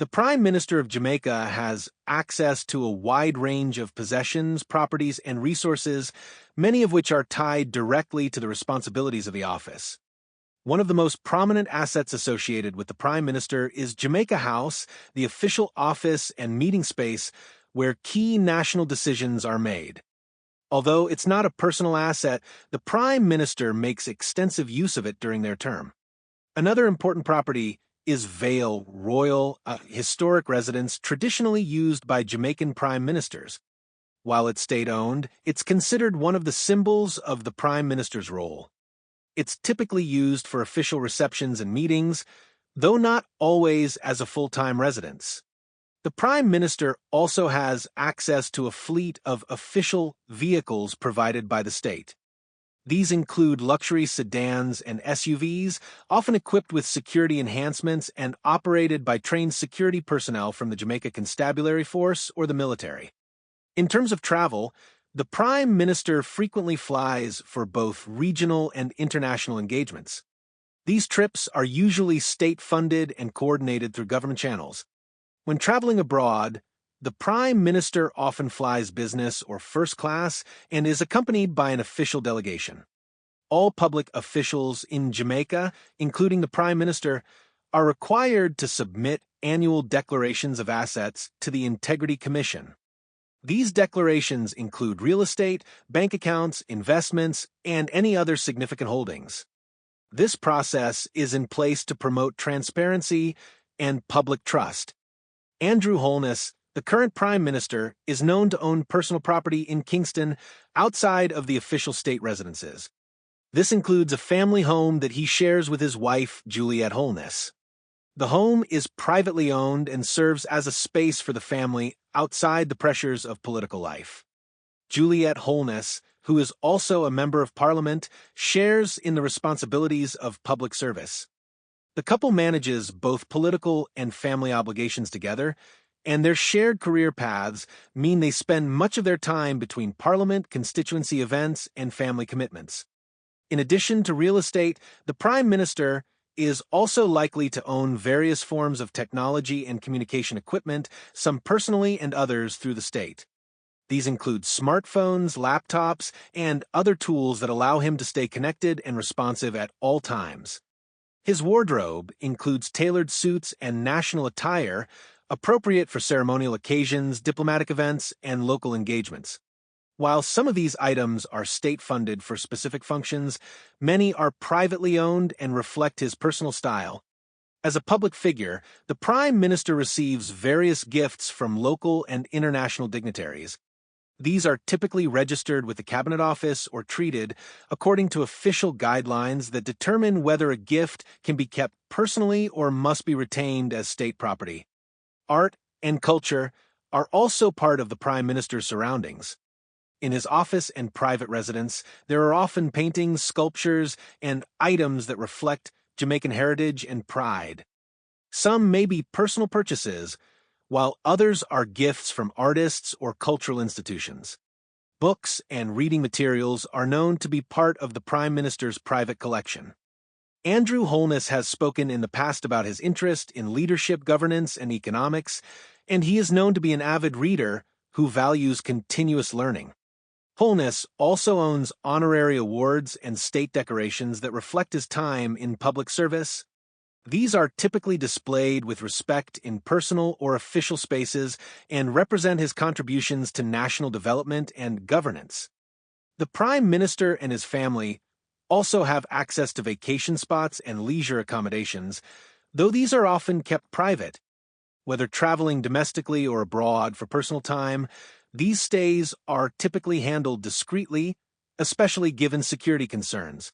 The Prime Minister of Jamaica has access to a wide range of possessions, properties, and resources, many of which are tied directly to the responsibilities of the office. One of the most prominent assets associated with the Prime Minister is Jamaica House, the official office and meeting space where key national decisions are made. Although it's not a personal asset, the Prime Minister makes extensive use of it during their term. Another important property is Vale Royal, a historic residence traditionally used by Jamaican prime ministers. While it's state-owned, it's considered one of the symbols of the Prime Minister's role. It's typically used for official receptions and meetings, though not always as a full-time residence. The Prime Minister also has access to a fleet of official vehicles provided by the state. These include luxury sedans and SUVs, often equipped with security enhancements and operated by trained security personnel from the Jamaica Constabulary Force or the military. In terms of travel, the Prime Minister frequently flies for both regional and international engagements. These trips are usually state-funded and coordinated through government channels. When traveling abroad, the Prime Minister often flies business or first class and is accompanied by an official delegation. All public officials in Jamaica, including the Prime Minister, are required to submit annual declarations of assets to the Integrity Commission. These declarations include real estate, bank accounts, investments, and any other significant holdings. This process is in place to promote transparency and public trust. Andrew Holness, the current Prime Minister, is known to own personal property in Kingston outside of the official state residences. This includes a family home that he shares with his wife, Juliet Holness. The home is privately owned and serves as a space for the family outside the pressures of political life. Juliet Holness, who is also a Member of Parliament, shares in the responsibilities of public service. The couple manages both political and family obligations together, and their shared career paths mean they spend much of their time between Parliament, constituency events, and family commitments. In addition to real estate, the Prime Minister is also likely to own various forms of technology and communication equipment, some personally and others through the state. These include smartphones, laptops, and other tools that allow him to stay connected and responsive at all times. His wardrobe includes tailored suits and national attire appropriate for ceremonial occasions, diplomatic events, and local engagements. While some of these items are state-funded for specific functions, many are privately owned and reflect his personal style. As a public figure, the Prime Minister receives various gifts from local and international dignitaries. These are typically registered with the Cabinet Office or treated according to official guidelines that determine whether a gift can be kept personally or must be retained as state property. Art and culture are also part of the Prime Minister's surroundings. In his office and private residence, there are often paintings, sculptures, and items that reflect Jamaican heritage and pride. Some may be personal purchases, while others are gifts from artists or cultural institutions. Books and reading materials are known to be part of the Prime Minister's private collection. Andrew Holness has spoken in the past about his interest in leadership, governance, and economics, and he is known to be an avid reader who values continuous learning. Holness also owns honorary awards and state decorations that reflect his time in public service. These are typically displayed with respect in personal or official spaces and represent his contributions to national development and governance. The Prime Minister and his family also have access to vacation spots and leisure accommodations, though these are often kept private. Whether traveling domestically or abroad for personal time, these stays are typically handled discreetly, especially given security concerns.